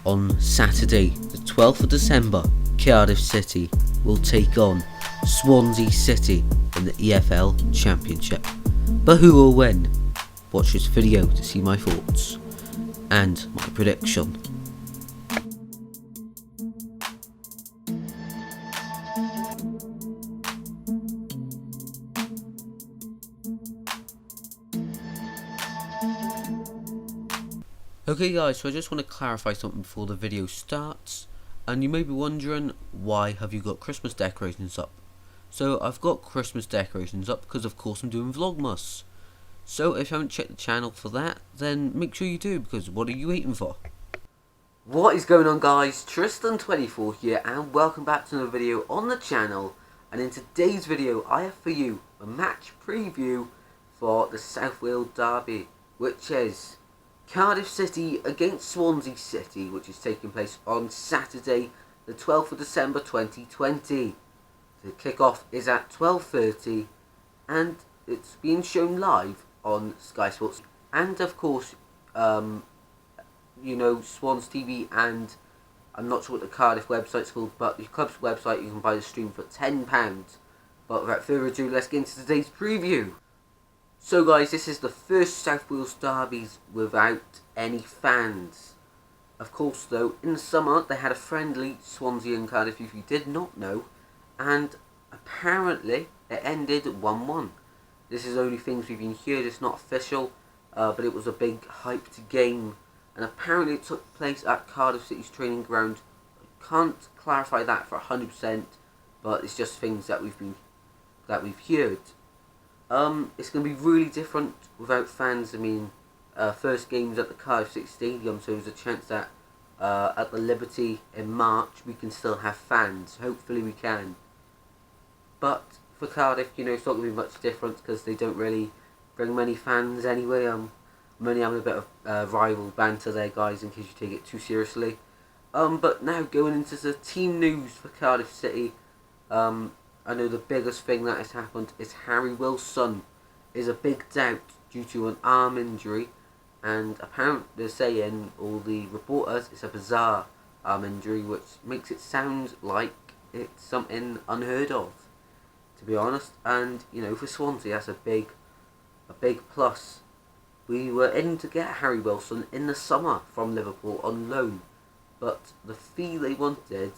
On Saturday, the 12th of December, Cardiff City will take on Swansea City in the EFL Championship. But who will win? Watch this video to see my thoughts and my prediction. Okay guys, so I just want to clarify something before the video starts, and you may be wondering, why have you got Christmas decorations up? So I've got Christmas decorations up because of course I'm doing Vlogmas. So if you haven't checked the channel for that, then make sure you do, because what are you waiting for? What is going on guys, Tristan24 here, and welcome back to another video on the channel. And in today's video I have for you a match preview for the South Wales derby, which is Cardiff City against Swansea City, which is taking place on Saturday the 12th of December 2020. The kickoff is at 12:30 and it's being shown live on Sky Sports and of course Swans TV, and I'm not sure what the Cardiff website's called, but the club's website you can buy the stream for £10. But without further ado, let's get into today's preview. So guys, this is the first South Wales derbies without any fans. Of course though, in the summer they had a friendly, Swansea and Cardiff, if you did not know, and apparently it ended 1-1. This is only things we've been heard, it's not official, but it was a big hyped game, and apparently it took place at Cardiff City's training ground. I can't clarify that for 100%, but it's just things that we've heard. It's going to be really different without fans. I mean, first game's at the Cardiff City Stadium, so there's a chance that at the Liberty in March we can still have fans. Hopefully we can. But for Cardiff, it's not going to be much different because they don't really bring many fans anyway. I'm only having a bit of rival banter there, guys, in case you take it too seriously. But now going into the team news for Cardiff City. I know the biggest thing that has happened is Harry Wilson is a big doubt due to an arm injury, and apparently they're saying, all the reporters, it's a bizarre arm injury, which makes it sound like it's something unheard of, to be honest. And for Swansea, that's a big plus. We were in to get Harry Wilson in the summer from Liverpool on loan, but the fee they wanted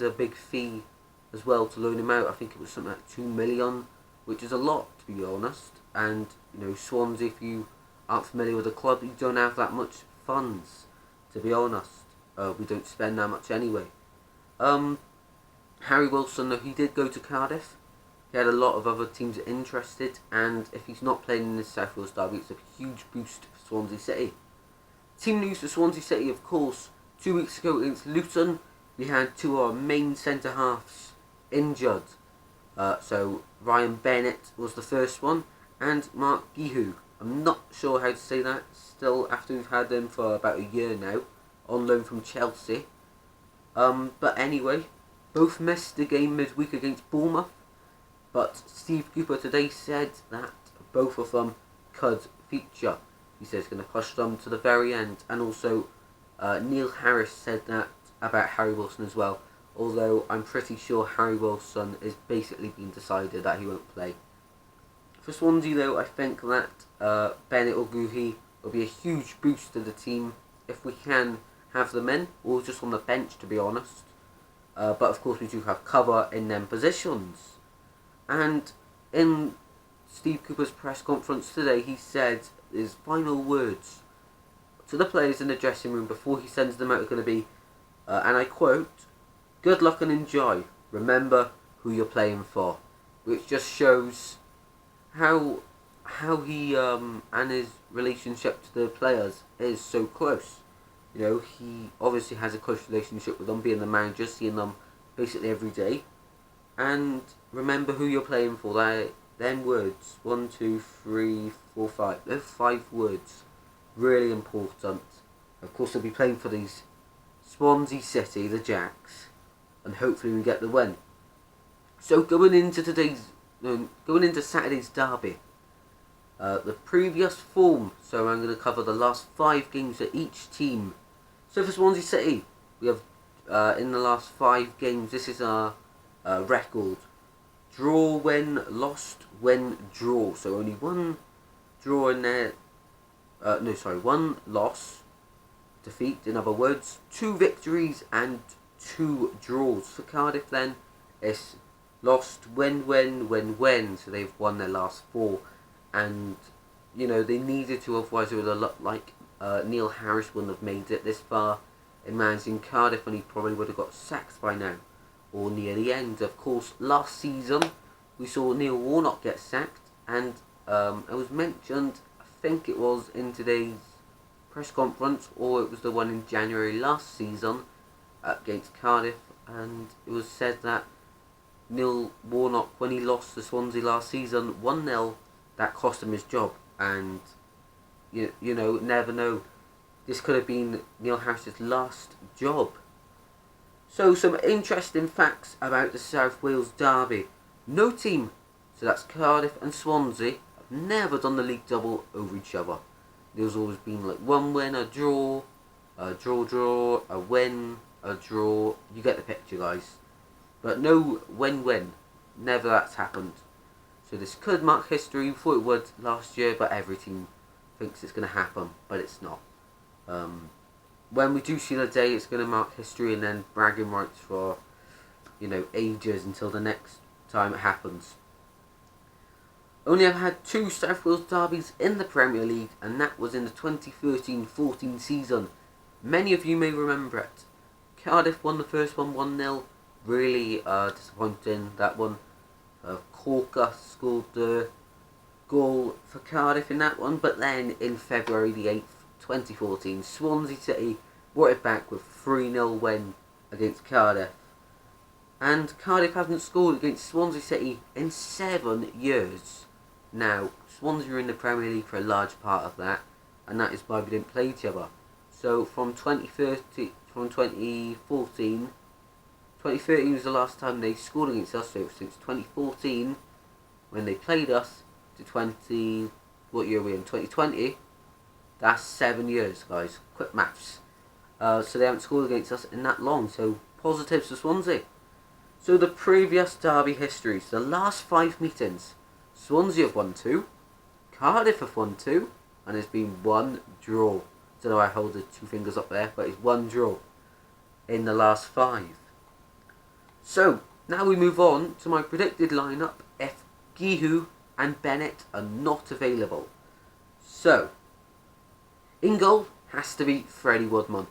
a big fee as well to loan him out. I think it was something like 2 million, which is a lot, to be honest. And Swansea, if you aren't familiar with the club, you don't have that much funds, to be honest. We don't spend that much anyway. Harry Wilson, though, he did go to Cardiff. He had a lot of other teams interested, and if he's not playing in this South Wales derby, it's a huge boost for Swansea City. Team news for Swansea City, of course, 2 weeks ago against Luton, we had two of our main centre-halves injured. So Ryan Bennett was the first one, and Mark Guihu. I'm not sure how to say that still, after we've had him for about a year now, on loan from Chelsea. But anyway, both missed the game midweek against Bournemouth, but Steve Cooper today said that both of them could feature. He says he's going to push them to the very end, and also Neil Harris said that about Harry Wilson as well. Although I'm pretty sure Harry Wilson is basically being decided that he won't play. For Swansea though, I think that Bennett or Guhi will be a huge boost to the team if we can have them in, or just on the bench, to be honest. But of course we do have cover in them positions. And in Steve Cooper's press conference today, he said his final words to the players in the dressing room before he sends them out are going to be, and I quote, "Good luck and enjoy. Remember who you're playing for," which just shows how he and his relationship to the players is so close. He obviously has a close relationship with them, being the manager, seeing them basically every day. And remember who you're playing for. Them words, 1, 2, 3, 4, 5. They're 5 words, really important. Of course, they'll be playing for these Swansea City, the Jacks, and hopefully we get the win. So going into today's going into Saturday's derby. The previous form, so I'm going to cover the last 5 games of each team. So for Swansea City, we have in the last 5 games, this is our record. Draw, win, lost, win, draw. So only one draw in there. One loss, defeat, in other words. 2 victories and 2 draws. For Cardiff then, it's lost, win, win, win, win. So they've won their last 4. And, you know, they needed to, otherwise it would have looked like Neil Harris wouldn't have made it this far in managing Cardiff, and he probably would have got sacked by now, or near the end. Of course, last season we saw Neil Warnock get sacked, and it was mentioned, I think it was in today's press conference, or it was the one in January last season against Cardiff, and it was said that Neil Warnock, when he lost to Swansea last season 1-0, that cost him his job. And you know, never know, this could have been Neil Harris's last job. So some interesting facts about the South Wales derby. No team, so that's Cardiff and Swansea, have never done the league double over each other. There's always been like 1 win, a draw, a draw, a win, a draw. You get the picture, guys. But no win-win. Never that's happened. So this could mark history. We thought it would last year, but every team thinks it's going to happen, but it's not. When we do see the day, it's going to mark history, and then bragging rights for, you know, ages until the next time it happens. Only have had 2 South Wales derbies in the Premier League, and that was in the 2013-14 season. Many of you may remember it. Cardiff won the first one 1-0. Really disappointing, that one. Corker scored the goal for Cardiff in that one, but then in February the 8th, 2014, Swansea City brought it back with 3-0 win against Cardiff. And Cardiff haven't scored against Swansea City in 7 years. Now, Swansea were in the Premier League for a large part of that, and that is why we didn't play each other. So from 2014 was the last time they scored against us, so since 2014, when they played us, to what year are we in, 2020, that's 7 years, guys. Quick maths. So they haven't scored against us in that long, so positives for Swansea. So the previous derby history, so the last 5 meetings, Swansea have won 2, Cardiff have won 2, and there's been 1 draw. Don't know why I hold the 2 fingers up there, but it's 1 draw in the last 5. So, now we move on to my predicted lineup if Gihu and Bennett are not available. So, in goal has to be Freddie Woodman.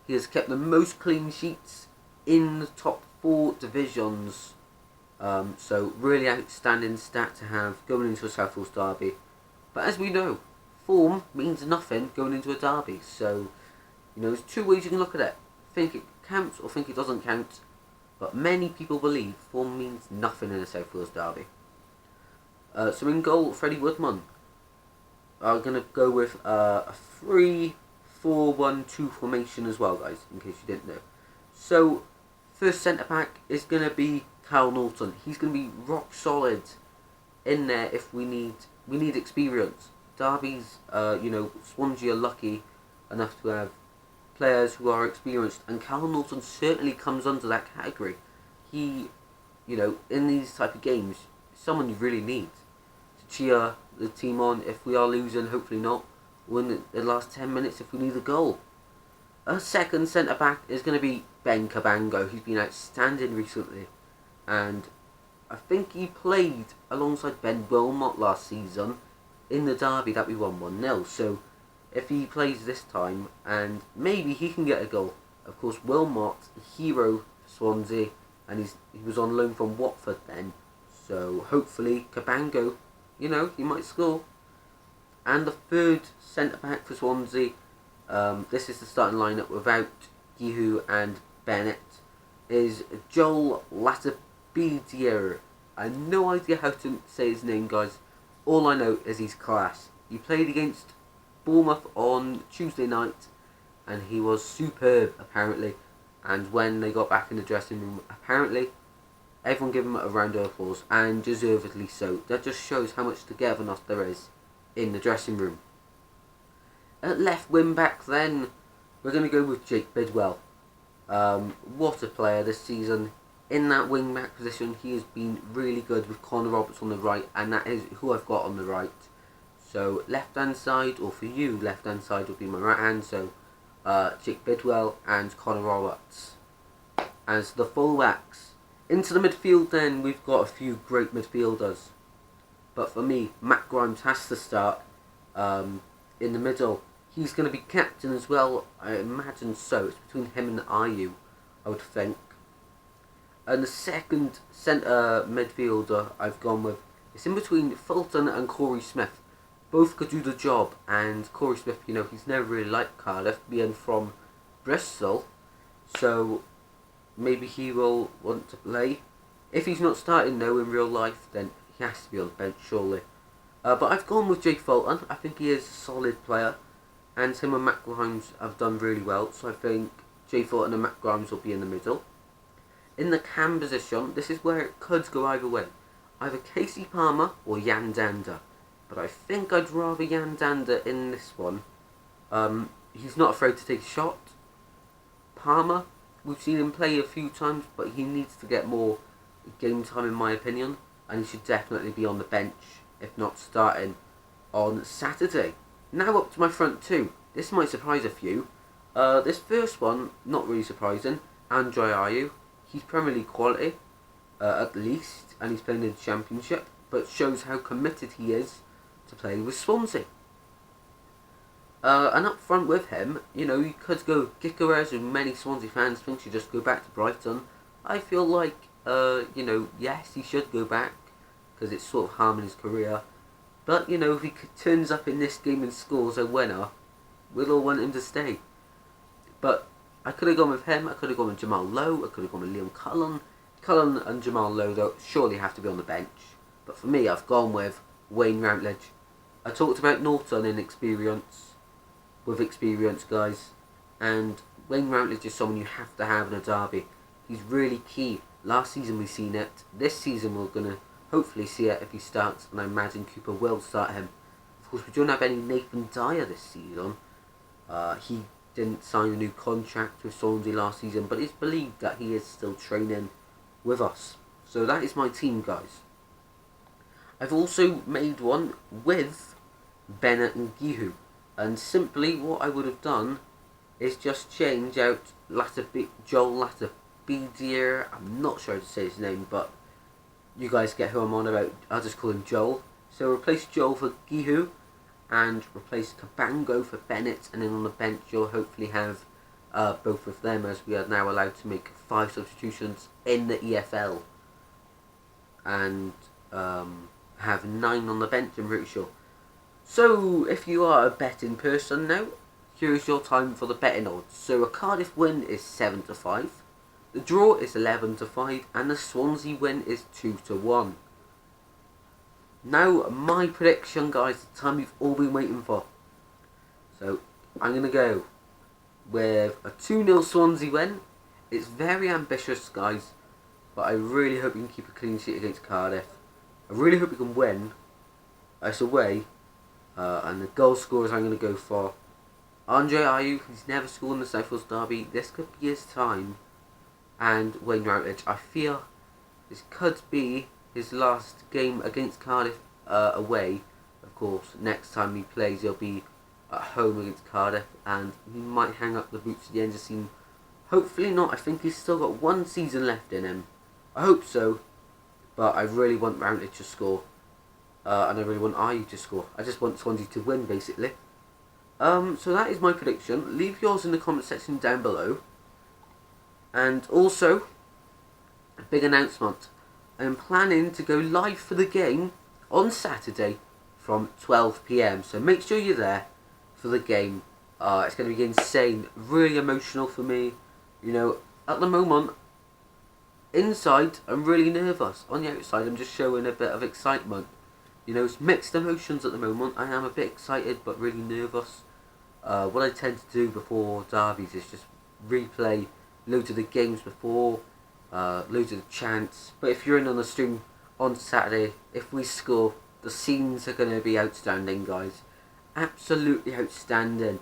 He has kept the most clean sheets in the top 4 divisions. So, really outstanding stat to have going into a South Wales derby. But as we know, form means nothing going into a derby. So, you know, there's 2 ways you can look at it. Think it counts or think it doesn't count. But many people believe form means nothing in a South Wales derby. So in goal, Freddie Woodman. I'm going to go with a 3-4-1-2 formation as well, guys, in case you didn't know. So, first centre-back is going to be Kyle Norton. He's going to be rock solid in there if we need experience. Derbies, you know, Swansea are lucky enough to have players who are experienced, and Kyle Norton certainly comes under that category. He, you know, in these type of games, someone you really need to cheer the team on if we are losing, hopefully not, win the last 10 minutes if we need a goal. Our second centre-back is going to be Ben Cabango. He's been outstanding recently, and I think he played alongside Ben Wilmot last season in the derby that we won 1-0, so if he plays this time, and maybe he can get a goal. Of course, Wilmot, the hero for Swansea, and he was on loan from Watford then. So hopefully Cabango, you know, he might score. And the third centre-back for Swansea, this is the starting lineup without Gihu and Bennett, is Joel Latibidier. I have no idea how to say his name, guys. All I know is he's class. He played against Bournemouth on Tuesday night, and he was superb apparently. And when they got back in the dressing room, apparently Everyone give him a round of applause, and deservedly so. That just shows how much togetherness there is in the dressing room. At left wing back then, we're going to go with Jake Bidwell. What a player this season. In that wing back position, he has been really good with Connor Roberts on the right, and that is who I've got on the right. So left hand side, or for you, left hand side will be my right hand, so Jake Bidwell and Connor Roberts as the fullbacks. Into the midfield then, we've got a few great midfielders. But for me, Matt Grimes has to start in the middle. He's going to be captain as well, I imagine so. It's between him and Ayew, I would think. And the second centre midfielder I've gone with is in between Fulton and Corey Smith. Both could do the job, and Corey Smith, you know, he's never really liked Cardiff, being from Bristol. So maybe he will want to play. If he's not starting though in real life, then he has to be on the bench surely. But I've gone with Jake Fulton. I think he is a solid player, and him and Matt Grimes have done really well. So I think Jake Fulton and Matt Grimes will be in the middle. In the cam position, this is where it could go either way. Either Casey Palmer or Jan Danda. But I think I'd rather Jan Danda in this one. He's not afraid to take a shot. Palmer, we've seen him play a few times, but he needs to get more game time in my opinion. And he should definitely be on the bench, if not starting, on Saturday. Now up to my front two. This might surprise a few. This first one, not really surprising. Andre Ayew. He's Premier League quality, at least, and he's playing in the Championship, but shows how committed he is to playing with Swansea. And up front with him, you know, you could go Gyökeres, and many Swansea fans think should just go back to Brighton. I feel like, you know, yes, he should go back, because it's sort of harming his career. But, you know, if he turns up in this game and scores a winner, we'll all want him to stay. But I could have gone with him, I could have gone with Jamal Lowe, I could have gone with Liam Cullen. Cullen and Jamal Lowe, though, surely have to be on the bench. But for me, I've gone with Wayne Routledge. I talked about Norton in experience, with experience, guys. And Wayne Routledge is someone you have to have in a derby. He's really key. Last season we've seen it. This season we're going to hopefully see it if he starts, and I imagine Cooper will start him. Of course, we don't have any Nathan Dyer this season. He didn't sign a new contract with Swansea last season, but it's believed that he is still training with us. So that is my team, guys. I've also made one with Bennett and Gihu, and simply what I would have done is just change out Joel Latabidier. I'm not sure how to say his name, but you guys get who I'm on about. I'll just call him Joel. So replace Joel for Gihu, and replace Cabango for Bennett, and then on the bench you'll hopefully have both of them, as we are now allowed to make 5 substitutions in the EFL, and have 9 on the bench, I'm pretty sure. So if you are a betting person now, here's your time for the betting odds. So a Cardiff win is 7-5, the draw is 11-5, and the Swansea win is 2-1. Now, my prediction, guys, the time you've all been waiting for. So, I'm going to go with a 2-0 Swansea win. It's very ambitious, guys, but I really hope you can keep a clean sheet against Cardiff. I really hope you can win. It's away. And the goal scorers I'm going to go for Andre Ayew. He's never scored in the South Wales derby. This could be his time. And Wayne Routledge. I fear this could be his last game against Cardiff away. Of course, next time he plays, he'll be at home against Cardiff, and he might hang up the boots at the end of the season. Hopefully not. I think he's still got 1 season left in him. I hope so, but I really want Routledge to score, and I really want Ayew to score. I just want Swansea to win, basically. So that is my prediction. Leave yours in the comment section down below. And also, a big announcement. I'm planning to go live for the game on Saturday from 12 PM. So make sure you're there for the game. It's going to be insane, really emotional for me. You know, at the moment, inside I'm really nervous. On the outside I'm just showing a bit of excitement. You know, it's mixed emotions at the moment. I am a bit excited but really nervous. What I tend to do before derbies is just replay loads of the games before, loads of chants. But if you're in on the stream on Saturday, if we score, the scenes are going to be outstanding, guys. Absolutely outstanding.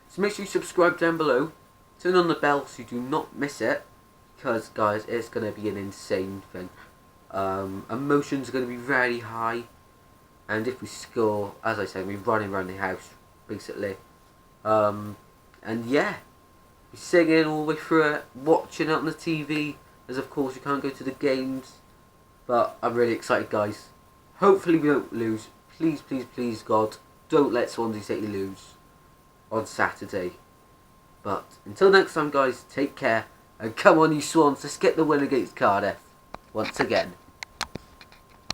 So make sure you subscribe down below. Turn on the bell so you do not miss it. Because, guys, it's going to be an insane thing. Emotions are going to be very high. And if we score, as I said, we're running around the house, basically. And yeah, we're singing all the way through it, watching it on the TV. As of course, you can't go to the games. But I'm really excited, guys. Hopefully we don't lose. Please, please, please, God, don't let Swansea City lose on Saturday. But until next time, guys, take care. And come on, you Swans, let's get the win against Cardiff once again.